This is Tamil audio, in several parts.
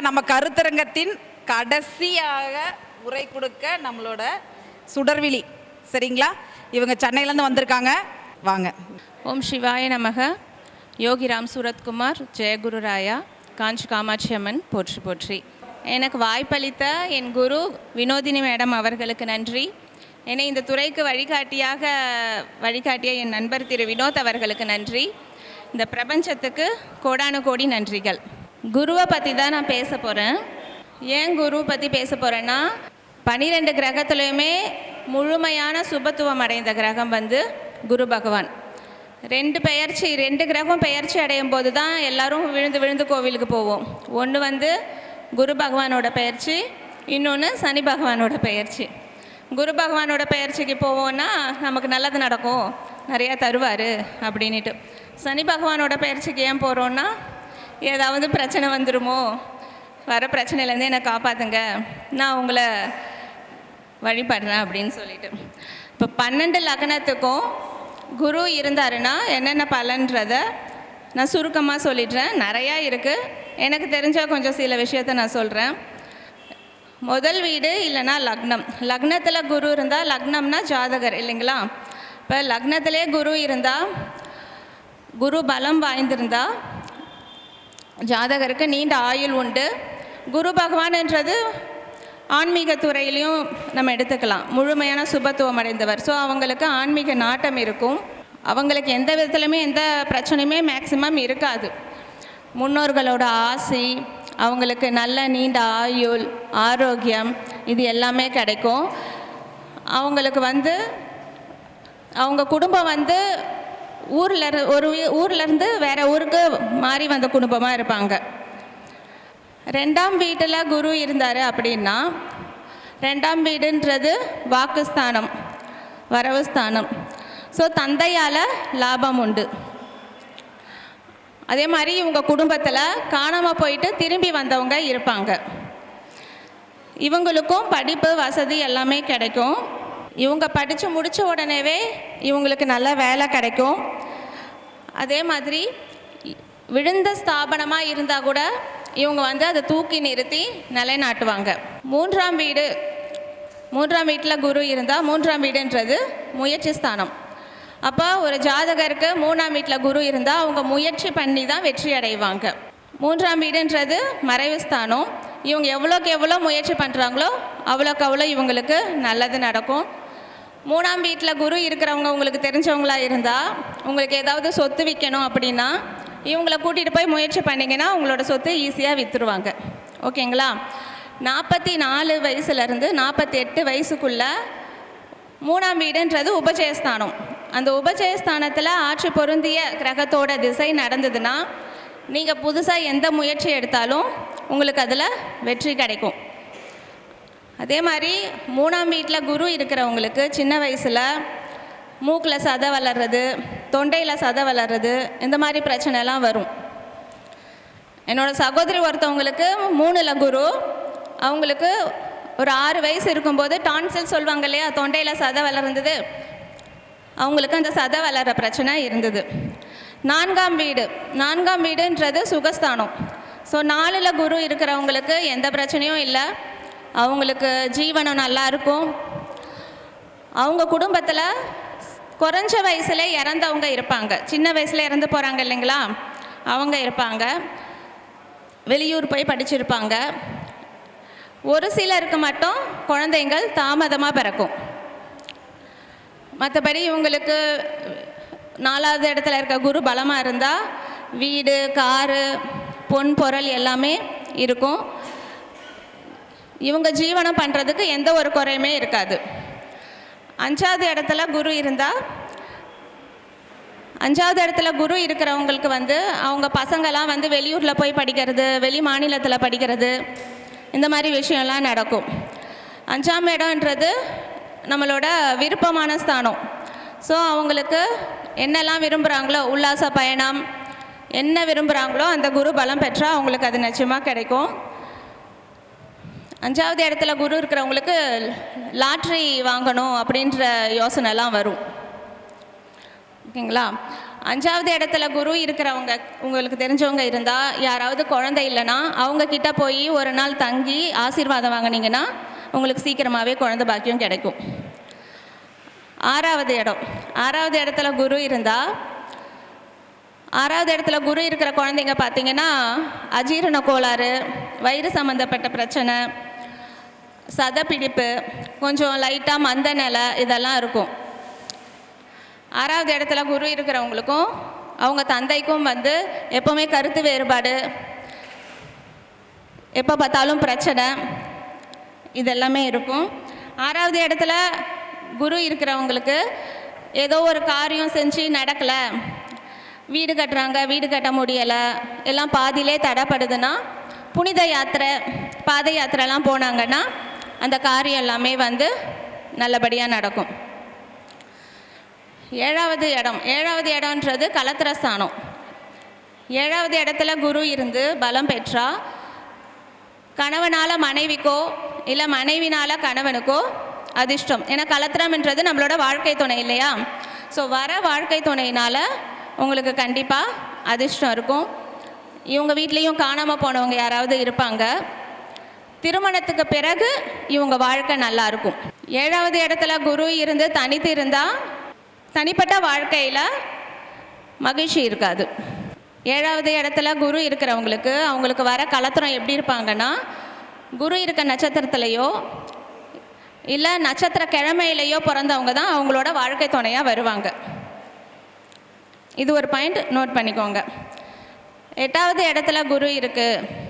நம்ம கருத்தரங்கத்தின் கடைசியாக உரை கொடுக்க நம்மளோட சுடர்விழி, சரிங்களா? இவங்க சென்னையிலேருந்து வந்திருக்காங்க, வாங்க. ஓம் சிவாய நமக. யோகிராம் சூரத்குமார், ஜெயகுரு ராயா, காஞ்சி காமாட்சி அம்மன் போற்றி போற்றி. எனக்கு வாய்ப்பளித்த என் குரு வினோதினி மேடம் அவர்களுக்கு நன்றி. என்னை இந்த துறைக்கு வழிகாட்டிய என் நண்பர் திரு வினோத் அவர்களுக்கு நன்றி. இந்த பிரபஞ்சத்துக்கு கோடானு கோடி நன்றிகள். குருவை பற்றி தான் நான் பேச போகிறேன். ஏன் குரு பற்றி பேச போகிறேன்னா, 12 கிரகத்துலேயுமே முழுமையான சுபத்துவம் அடைந்த கிரகம் குரு பகவான். 2 கிரகம் பெயர்ச்சி அடையும் போது தான் எல்லோரும் விழுந்து விழுந்து கோவிலுக்கு போவோம். ஒன்று குரு பகவானோட பெயர்ச்சி, இன்னொன்று சனி பகவானோட பெயர்ச்சி. குரு பகவானோட பெயர்ச்சிக்கு போவோன்னா நமக்கு நல்லது நடக்கும், நிறையா தருவார் அப்படின்ட்டு. சனி பகவானோட பெயர்ச்சிக்கு ஏன் போகிறோன்னா, ஏதாவது பிரச்சனை வந்துடுமோ, வர பிரச்சனையிலேருந்து என்னை காப்பாற்றுங்க, நான் உங்களை வழிபடுறேன் அப்படின்னு சொல்லிட்டு. இப்போ 12 லக்னத்துக்கும் குரு இருந்தாருன்னா என்னென்ன பலன்றதை நான் சுருக்கமாக சொல்லிடுறேன். நிறையா இருக்குது, எனக்கு தெரிஞ்ச கொஞ்சம் சில விஷயத்த நான் சொல்கிறேன். முதல் வீடு இல்லைன்னா லக்னம். லக்னத்தில் குரு இருந்தால், லக்னம்னா ஜாதகர் இல்லைங்களா? இப்போ லக்னத்திலே குரு இருந்தால், குரு பலம் வாய்ந்திருந்தால் ஜாதகருக்கு நீண்ட ஆயுள் உண்டு. குரு பகவான்ன்றது ஆன்மீக துறையிலையும் நம்ம எடுத்துக்கலாம், முழுமையான சுபத்துவம் அடைந்தவர். ஸோ அவங்களுக்கு ஆன்மீக நாட்டம் இருக்கும். அவங்களுக்கு எந்த விதத்துலையுமே எந்த பிரச்சனையுமே மேக்சிமம் இருக்காது. முன்னோர்களோட ஆசி, அவங்களுக்கு நல்ல நீண்ட ஆயுள், ஆரோக்கியம், இது எல்லாமே கிடைக்கும். அவங்களுக்கு அவங்க குடும்பம் ஊர்லேருந்து வேறு ஊருக்கு மாறி வந்த குடும்பமாக இருப்பாங்க. 2ஆம் வீட்டில் குரு இருந்தார் அப்படின்னா, 2ஆம் வீடுன்றது வாக்குஸ்தானம், வரவு ஸ்தானம். ஸோ தந்தையால் லாபம் உண்டு. அதே மாதிரி இவங்க குடும்பத்தில் காணாமல் போயிட்டு திரும்பி வந்தவங்க இருப்பாங்க. இவங்களுக்கும் படிப்பு வசதி எல்லாமே கிடைக்கும். இவங்க படித்து முடித்த உடனேவே இவங்களுக்கு நல்ல வேலை கிடைக்கும். அதே மாதிரி விழுந்த ஸ்தாபனமாக இருந்தால் கூட இவங்க அதை தூக்கி நிறுத்தி நிலைநாட்டுவாங்க. 3ஆம் வீட்டில் குரு இருந்தால், 3ஆம் வீடுன்றது முயற்சி ஸ்தானம். அப்போ ஒரு ஜாதகருக்கு 3ஆம் வீட்டில் குரு இருந்தால் அவங்க முயற்சி பண்ணி தான் வெற்றி அடைவாங்க. 3ஆம் வீடுன்றது மறைவு ஸ்தானம். இவங்க எவ்வளோக்கு எவ்வளோ முயற்சி பண்ணுறாங்களோ அவ்வளோக்கு அவ்வளோ இவங்களுக்கு நல்லது நடக்கும். 3ஆம் வீட்டில் குரு இருக்கிறவங்க உங்களுக்கு தெரிஞ்சவங்களாக இருந்தால், உங்களுக்கு ஏதாவது சொத்து விற்கணும் அப்படின்னா இவங்களை கூட்டிகிட்டு போய் முயற்சி பண்ணிங்கன்னா உங்களோட சொத்து ஈஸியாக விற்றுருவாங்க. ஓகேங்களா? 44 வயசுலேருந்து 48 வயசுக்குள்ளே 3ஆம் வீடுன்றது உபஜயஸ்தானம். அந்த உபஜயஸ்தானத்தில் ஆட்சி பொருந்திய கிரகத்தோட திசை நடந்ததுன்னா நீங்கள் புதுசாக எந்த முயற்சி எடுத்தாலும் உங்களுக்கு அதில் வெற்றி கிடைக்கும். அதே மாதிரி 3ஆம் வீட்டில் குரு இருக்கிறவங்களுக்கு சின்ன வயசில் மூக்கில் சதை வளர்றது, தொண்டையில் சதை வளர்றது, இந்த மாதிரி பிரச்சனைலாம் வரும். என்னோடய சகோதரி ஒருத்தவங்களுக்கு 3ல் குரு, அவங்களுக்கு ஒரு 6 வயசு இருக்கும்போது டான்சில் சொல்லுவாங்க இல்லையா, தொண்டையில் சதை வளர்ந்தது, அவங்களுக்கு அந்த சதை வளர்கிற பிரச்சனை இருந்தது. 4ஆம் வீடுன்றது சுகஸ்தானம். ஸோ 4ல் குரு இருக்கிறவங்களுக்கு எந்த பிரச்சனையும் இல்லை, அவங்களுக்கு ஜீவனம் நல்லா இருக்கும். அவங்க குடும்பத்தில் குறைஞ்ச வயசில் இறந்தவங்க இருப்பாங்க, சின்ன வயசில் இறந்து போகிறாங்க இல்லைங்களா, அவங்க இருப்பாங்க. வெளியூர் போய் படிச்சிருப்பாங்க. ஒரு சிலருக்கு மட்டும் குழந்தைங்கள் தாமதமாக பிறக்கும். மற்றபடி இவங்களுக்கு 4ஆவது இடத்துல இருக்க குரு பலமாக இருந்தால் வீடு, காரு, பொன் பொருள் எல்லாமே இருக்கும். இவங்க ஜீவனம் பண்ணுறதுக்கு எந்த ஒரு குறையுமே இருக்காது. 5ஆவது இடத்துல குரு இருந்தால், 5ஆவது இடத்துல குரு இருக்கிறவங்களுக்கு அவங்க பசங்களாம் வெளியூரில் போய் படிக்கிறது, வெளி மாநிலத்தில் படிக்கிறது, இந்த மாதிரி விஷயம்லாம் நடக்கும். 5ஆம் இடம்ன்றது நம்மளோட விருப்பமான ஸ்தானம். ஸோ அவங்களுக்கு என்னெல்லாம் விரும்புகிறாங்களோ, உல்லாச பயணம் என்ன விரும்புகிறாங்களோ அந்த குரு பலம் பெற்றால் அவங்களுக்கு அது நிச்சயமாக கிடைக்கும். 5ஆவது இடத்துல குரு இருக்கிறவங்களுக்கு லாட்ரி வாங்கணும் அப்படின்ற யோசனைலாம் வரும். ஓகேங்களா? 5வது இடத்துல குரு இருக்கிறவங்க, உங்களுக்கு தெரிஞ்சவங்க இருந்தால், யாராவது குழந்தை இல்லைன்னா அவங்க கிட்ட போய் ஒரு நாள் தங்கி ஆசீர்வாதம் வாங்கினீங்கன்னா உங்களுக்கு சீக்கிரமாகவே குழந்தை பாக்கியம் கிடைக்கும். 6வது இடத்துல குரு இருந்தால், 6வது இடத்துல குரு இருக்கிற குழந்தைங்க பார்த்தீங்கன்னா அஜீரண கோளாறு, வயிறு சம்மந்தப்பட்ட பிரச்சனை, சதப்பிடிப்பு, கொஞ்சம் லைட்டாக மந்த நிலை இதெல்லாம் இருக்கும். 6வது இடத்துல குரு இருக்கிறவங்களுக்கும் அவங்க தந்தைக்கும் வந்து எப்போவுமே கருத்து வேறுபாடு, எப்போ பார்த்தாலும் பிரச்சனை இதெல்லாமே இருக்கும். 6வது இடத்துல குரு இருக்கிறவங்களுக்கு ஏதோ ஒரு காரியம் செஞ்சு நடக்கலை, வீடு கட்டுறாங்க, வீடு கட்ட முடியலை, எல்லாம் பாதியிலே தடைப்படுதுன்னா புனித யாத்திரை, பாத யாத்திரைலாம் போனாங்கன்னா அந்த காரியம் எல்லாமே வந்து நல்லபடியாக நடக்கும். 7வது இடம்ன்றது கலத்திர ஸ்தானம். 7வது இடத்துல குரு இருந்து பலம் பெற்றா கணவனால் மனைவிக்கோ இல்லை மனைவினால் கணவனுக்கோ அதிர்ஷ்டம். ஏன்னா கலத்திரம்ன்றது நம்மளோட வாழ்க்கை துணை இல்லையா? ஸோ வர வாழ்க்கை துணையினால் உங்களுக்கு கண்டிப்பாக அதிர்ஷ்டம் இருக்கும். இவங்க வீட்லேயும் காணாமல் போனவங்க யாராவது இருப்பாங்க. திருமணத்துக்கு பிறகு இவங்க வாழ்க்கை நல்லா இருக்கும். 7வது இடத்துல குரு இருந்து தனித்து இருந்தால் தனிப்பட்ட வாழ்க்கையில் மகிழ்ச்சி இருக்காது. 7வது இடத்துல குரு இருக்கிறவங்களுக்கு அவங்களுக்கு வர கலத்திரம் எப்படி இருப்பாங்கன்னா, குரு இருக்க நட்சத்திரத்துலேயோ இல்லை நட்சத்திர கிழமையிலையோ பிறந்தவங்க தான் அவங்களோட வாழ்க்கை துணையாக வருவாங்க. இது ஒரு பாயிண்ட் நோட் பண்ணிக்கோங்க. 8வது இடத்துல குரு இருக்குது.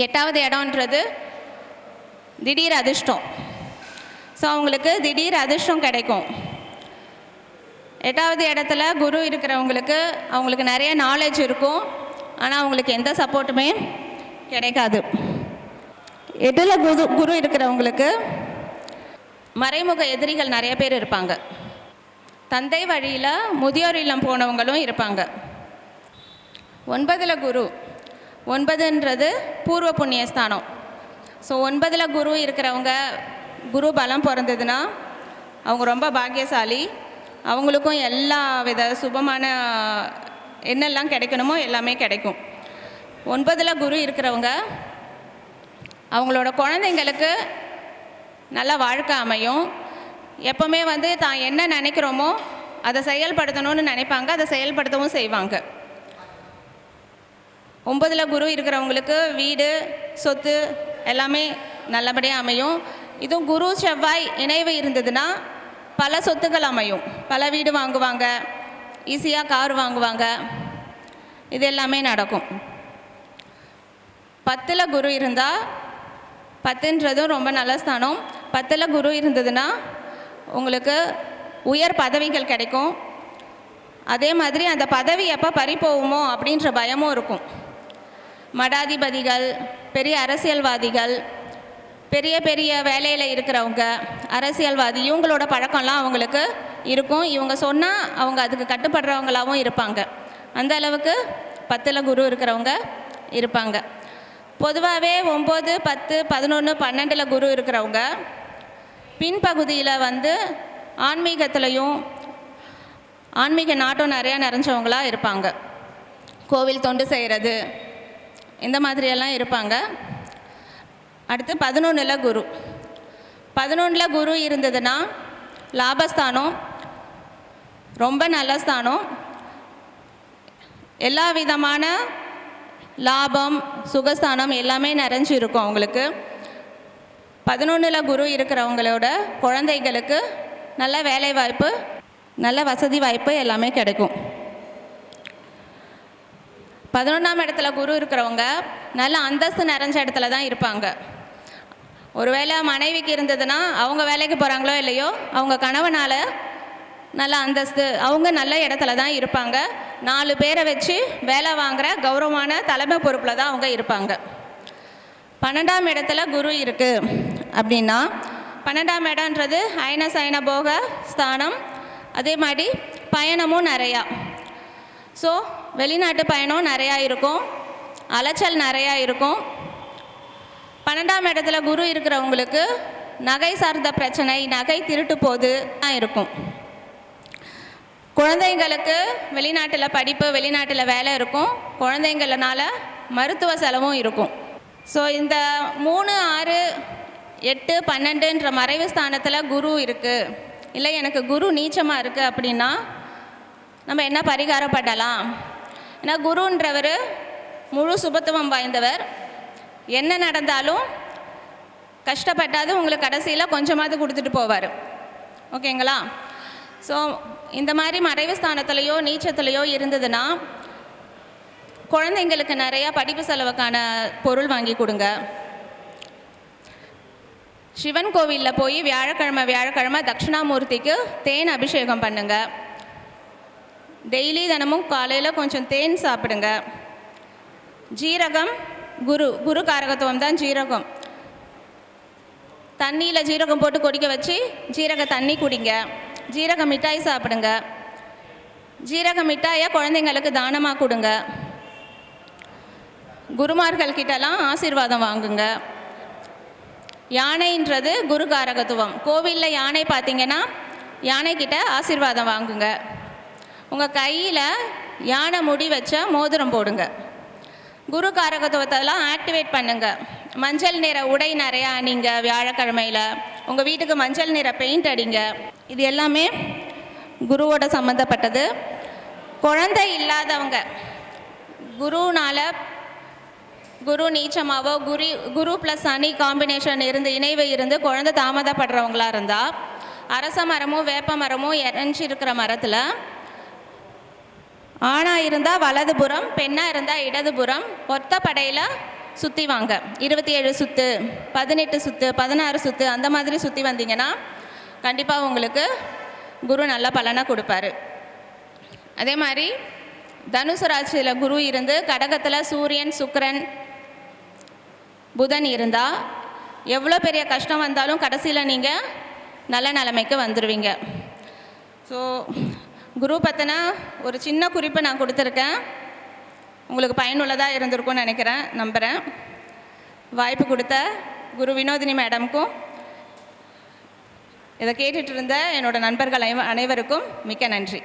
8வது இடம்ன்றது திடீர் அதிர்ஷ்டம். ஸோ அவங்களுக்கு திடீர் அதிர்ஷ்டம் கிடைக்கும். 8வது இடத்துல குரு இருக்கிறவங்களுக்கு அவங்களுக்கு நிறைய நாலேஜ் இருக்கும், ஆனால் அவங்களுக்கு எந்த சப்போர்ட்டுமே கிடைக்காது. 8ல் குரு இருக்கிறவங்களுக்கு மறைமுக எதிரிகள் நிறைய பேர் இருப்பாங்க. தந்தை வழியில் முதியோர் இல்லம் போனவங்களும் இருப்பாங்க. 9ல் குரு, 9ன்றது பூர்வ புண்ணியஸ்தானம். ஸோ 9ல் குரு இருக்கிறவங்க, குரு பலம் பிறந்ததுன்னா அவங்க ரொம்ப பாக்கியசாலி. அவங்களுக்கும் எல்லா வித சுபமான என்னெல்லாம் கிடைக்கணுமோ எல்லாமே கிடைக்கும். 9ல் குரு இருக்கிறவங்க அவங்களோட குழந்தைங்களுக்கு நல்ல வாழ்க்கை அமையும். எப்போவுமே வந்து தான் என்ன நினைக்கிறோமோ அதை செயல்படுத்தணும்னு நினைப்பாங்க, அதை செயல்படுத்தவும் செய்வாங்க. 9ல் குரு இருக்கிறவங்களுக்கு வீடு, சொத்து எல்லாமே நல்லபடியாக அமையும். இதுவும் குரு செவ்வாய் இணைவு இருந்ததுன்னா பல சொத்துக்கள் அமையும், பல வீடு வாங்குவாங்க, ஈஸியாக கார் வாங்குவாங்க, இது எல்லாமே நடக்கும். 10ல் குரு இருந்தால், 10ன்றதும் ரொம்ப நல்ல ஸ்தானம். 10ல் குரு இருந்ததுன்னா உங்களுக்கு உயர் பதவிகள் கிடைக்கும். அதே மாதிரி அந்த பதவி எப்போ பறிப்போகுமோ அப்படின்ற பயமும் இருக்கும். மடாதிபதிகள், பெரிய அரசியல்வாதிகள், பெரிய பெரிய வேலையில் இருக்கிறவங்க, அரசியல்வாதி, இவங்களோட பழக்கம்லாம் அவங்களுக்கு இருக்கும். இவங்க சொன்னால் அவங்க அதுக்கு கட்டுப்படுறவங்களாகவும் இருப்பாங்க. அந்த அளவுக்கு 10ல் குரு இருக்கிறவங்க இருப்பாங்க. பொதுவாகவே 9, 10, 11, 12ல் குரு இருக்கிறவங்க பின்பகுதியில் வந்து ஆன்மீகத்துலேயும் ஆன்மீக நாட்டம் நிறையா நிறைஞ்சவங்களாக இருப்பாங்க. கோவில் தொண்டு செய்கிறது இந்த மாதிரியெல்லாம் இருப்பாங்க. அடுத்து 11ல் குரு. 11ல் குரு இருந்ததுன்னா லாபஸ்தானம், ரொம்ப நல்ல ஸ்தானம். எல்லா விதமான லாபம், சுகஸ்தானம் எல்லாமே நிறைஞ்சு இருக்கும் அவங்களுக்கு. 11ல் குரு இருக்கிறவங்களோட குழந்தைகளுக்கு நல்ல வேலை வாய்ப்பு, நல்ல வசதி வாய்ப்பு எல்லாமே கிடைக்கும். 11ஆம் இடத்துல குரு இருக்கிறவங்க நல்ல அந்தஸ்து நிறைஞ்ச இடத்துல தான் இருப்பாங்க. ஒருவேளை மனைவிக்கு இருந்ததுன்னா அவங்க வேலைக்கு போகிறாங்களோ இல்லையோ, அவங்க கணவனால் நல்ல அந்தஸ்து, அவங்க நல்ல இடத்துல தான் இருப்பாங்க. 4 பேரை வச்சு வேலை வாங்குகிற கௌரவமான தலைமை பொறுப்பில் தான் அவங்க இருப்பாங்க. 12ஆம் இடத்துல குரு இருக்குது அப்படின்னா, 12ஆம் இடம்ன்றது அயன சயன போக ஸ்தானம். அதே மாதிரி பயணமும் நிறையா. ஸோ வெளிநாட்டு பயணம் நிறையா இருக்கும், அலைச்சல் நிறையா இருக்கும். 12ஆம் இடத்துல குரு இருக்கிறவங்களுக்கு நகை சார்ந்த பிரச்சனை, நகை திருட்டு போது தான் இருக்கும். குழந்தைங்களுக்கு வெளிநாட்டில் படிப்பு, வெளிநாட்டில் வேலை இருக்கும். குழந்தைங்களனால மருத்துவ செலவும் இருக்கும். ஸோ இந்த 3, 6, 8, 12ன்ற மறைவு ஸ்தானத்தில் குரு இருக்குது, இல்லை எனக்கு குரு நீச்சமாக இருக்குது அப்படின்னா நம்ம என்ன பரிகாரப்படலாம்? ஏன்னா குருன்றவர் முழு சுபத்துவம் வாய்ந்தவர். என்ன நடந்தாலும் கஷ்டப்பட்டாது உங்களுக்கு கடைசியில் கொஞ்சமாவது கொடுத்துட்டு போவார். ஓகேங்களா? ஸோ இந்த மாதிரி மறைவு ஸ்தானத்துலேயோ நீச்சத்துலேயோ இருந்ததுன்னா குழந்தைங்களுக்கு நிறையா படிப்பு செலவுக்கான பொருள் வாங்கி கொடுங்க. சிவன் கோவிலில் போய் வியாழக்கிழமை தட்சிணாமூர்த்திக்கு தேன் அபிஷேகம் பண்ணுங்க. டெய்லி தினமும் காலையில் கொஞ்சம் தேன் சாப்பிடுங்க. ஜீரகம், குரு காரகத்துவம் தான் ஜீரகம். தண்ணியில் ஜீரகம் போட்டு கொதிக்க வச்சு ஜீரக தண்ணி குடிங்க. ஜீரக மிட்டாய் சாப்பிடுங்க. ஜீரக மிட்டாயை குழந்தைங்களுக்கு தானமாக கொடுங்க. குருமார்கள் கிட்டலாம் ஆசீர்வாதம் வாங்குங்க. யானைன்றது குரு காரகத்துவம். கோவிலில் யானை பார்த்தீங்கன்னா யானைக்கிட்ட ஆசீர்வாதம் வாங்குங்க. உங்கள் கையில் யானை முடி வச்ச மோதிரம் போடுங்க. குரு காரகத்துவத்தெல்லாம் ஆக்டிவேட் பண்ணுங்கள். மஞ்சள் நிற உடை நிறையா அணிங்க. வியாழக்கிழமையில் உங்கள் வீட்டுக்கு மஞ்சள் நிற பெயிண்ட் அடிங்க. இது எல்லாமே குருவோட சம்மந்தப்பட்டது. குழந்தை இல்லாதவங்க, குரு நீச்சமாவோ குரு ப்ளஸ் சனி காம்பினேஷன் இணைவு இருந்து குழந்தை தாமதப்படுறவங்களா இருந்தால் அரச மரமும் வேப்ப மரமும் இறைஞ்சிருக்கிற மரத்தில் ஆணாக இருந்தால் வலதுபுறம், பெண்ணாக இருந்தால் இடதுபுறம் ஒத்த படையில் சுற்றி வாங்க. 27 சுற்று, 18 சுற்று, 16 சுற்று அந்த மாதிரி சுற்றி வந்தீங்கன்னா கண்டிப்பாக உங்களுக்கு குரு நல்ல பலனை கொடுப்பாரு. அதே மாதிரி தனுசு ராசியில் குரு இருந்து கடகத்தில் சூரியன், சுக்கிரன், புதன் இருந்தால் எவ்வளோ பெரிய கஷ்டம் வந்தாலும் கடைசியில் நீங்கள் நல்ல நிலைமைக்கு வந்துடுவீங்க. ஸோ குரு பற்றின ஒரு சின்ன குறிப்பு நான் கொடுத்துருக்கேன். உங்களுக்கு பயனுள்ளதாக இருந்திருக்கும்னு நம்புகிறேன். வாய்ப்பு கொடுத்த குரு வினோதினி மேடமுக்கும் இதை கேட்டுட்டு இருந்த என்னோட நண்பர்கள் அனைவருக்கும் மிக்க நன்றி.